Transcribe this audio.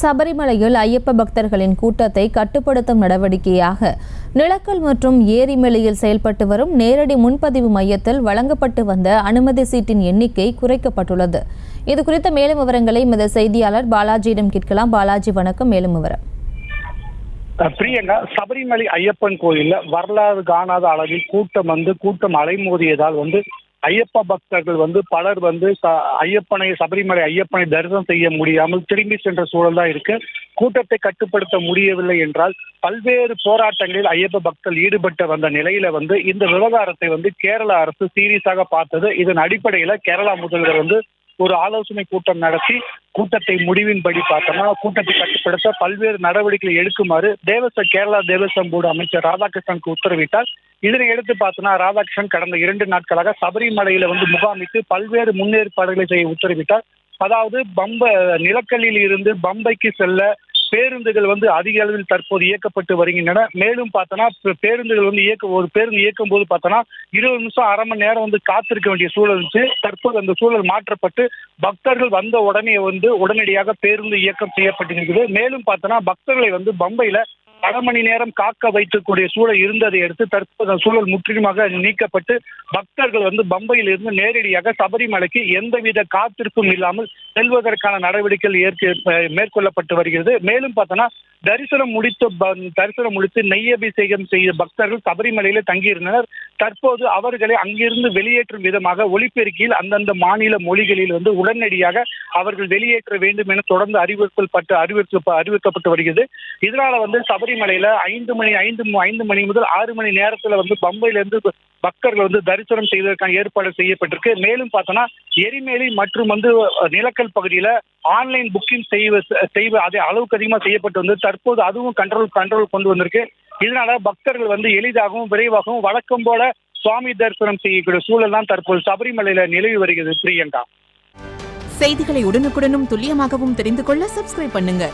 சபரிமலையில் ஐயப்ப பக்தர்களின் கூட்டத்தை கட்டுப்படுத்தும் நடவடிக்கையாக நிலக்கல் மற்றும் ஏரிமலையில் செயல்பட்டு வரும் நேரடி முன்பதிவு மையத்தில் வழங்கப்பட்டு வந்த அனுமதி சீட்டின் எண்ணிக்கை குறைக்கப்பட்டுள்ளது. இதுகுறித்த மேலும் விவரங்களை எமது செய்தியாளர் பாலாஜியிடம் கேட்கலாம். பாலாஜி, வணக்கம். மேலும் விவரம். பிரியங்கா, சபரிமலை ஐயப்பன் கோயில்ல வரலாறு காணாத அளவில் கூட்டம் அலைமோதியதால் ஐயப்ப பக்தர்கள் பலர் சபரிமலை ஐயப்பனை தரிசனம் செய்ய முடியாமல் திரும்பி சென்ற சூழல் தான் இருக்கு. கூட்டத்தை கட்டுப்படுத்த முடியவில்லை என்றால் பல்வேறு போராட்டங்களில் ஐயப்ப பக்தர்கள் ஈடுபட்டு வந்த நிலையில இந்த விவகாரத்தை கேரள அரசு சீரியஸாக பார்த்தது. இதன் அடிப்படையில கேரளா முதல்வர் ஒரு ஆலோசனை கூட்டம் நடத்தி கூட்டத்தை முடிவின்படி பார்த்தோம்னா கூட்டத்தை கட்டுப்படுத்த பல்வேறு நடவடிக்கைகளை எடுக்குமாறு கேரளா தேவஸ்வம் போர்டு அமைச்சர் ராதாகிருஷ்ணனுக்கு உத்தரவிட்டார். இதனை எடுத்து பார்த்தோம்னா ராதாகிருஷ்ணன் கடந்த 2 நாட்களாக சபரிமலையில முகாமிட்டு பல்வேறு முன்னேற்பாடுகளை செய்ய உத்தரவிட்டார். அதாவது நிலக்கல்லில் இருந்து பம்பைக்கு செல்ல பேருந்துகள் அதிக அளவில் தற்போது இயக்கப்பட்டு வருகின்றன. மேலும் பார்த்தோன்னா பேருந்துகள் ஒரு பேருந்து இயக்கும் போது பார்த்தோன்னா 20 நிமிஷம் அரை மணி நேரம் காத்திருக்க வேண்டிய சூழல் இருந்துச்சு. தற்போது அந்த சூழல் மாற்றப்பட்டு பக்தர்கள் வந்த உடனே உடனடியாக பேருந்து இயக்கம் செய்யப்பட்டிருக்கிறது. மேலும் பார்த்தோன்னா பக்தர்களை பம்பையில அரை மணி நேரம் காக்க வைக்கக்கூடிய சூழல் இருந்ததை அடுத்து தற்போது சூழல் முற்றிலுமாக நீக்கப்பட்டு பக்தர்கள் பம்பையில் இருந்து நேரடியாக சபரிமலைக்கு எந்தவித காத்திருப்பும் இல்லாமல் செல்வதற்கான நடவடிக்கைகள் மேற்கொள்ளப்பட்டு வருகிறது. மேலும் பார்த்தோன்னா தரிசனம் முடித்து நெய்யபிஷேகம் செய்த பக்தர்கள் சபரிமலையில தங்கியிருந்தனர். தற்போது அவர்களை அங்கிருந்து வெளியேற்றும் விதமாக ஒலிபெருக்கியில் அந்தந்த மாநில மொழிகளில் உடனடியாக அவர்கள் வெளியேற்ற வேண்டும் என தொடர்ந்து அறிவிக்கப்பட்டு வருகிறது. இதனால சபரிமலையில 5 மணி முதல் 6 மணி நேரத்துல பம்பையில இருந்து பக்தர்கள் தரிசனம் செய்வதற்கான ஏற்பாடு செய்யப்பட்டிருக்கு. மேலும் பார்த்தோன்னா எரிமேலி மற்றும் நிலக்கல் பகுதியில ஆன்லைன் புக்கிங் செய்வ அதே அளவுக்கு அதிகமாக செய்யப்பட்டு தற்போது அதுவும் கண்ட்ரோல் கொண்டு வந்திருக்கு. இதனால பக்தர்கள் எளிதாகவும் விரைவாகவும் வழக்கம் போல சுவாமி தரிசனம் செய்யக்கூடிய சூழல் தான் தற்போது சபரிமலையில நிலவி வருகிறது. பிரியங்கா, செய்திகளை உடனுக்குடனும் துல்லியமாகவும் தெரிந்து கொள்ள சப்ஸ்கிரைப் பண்ணுங்க.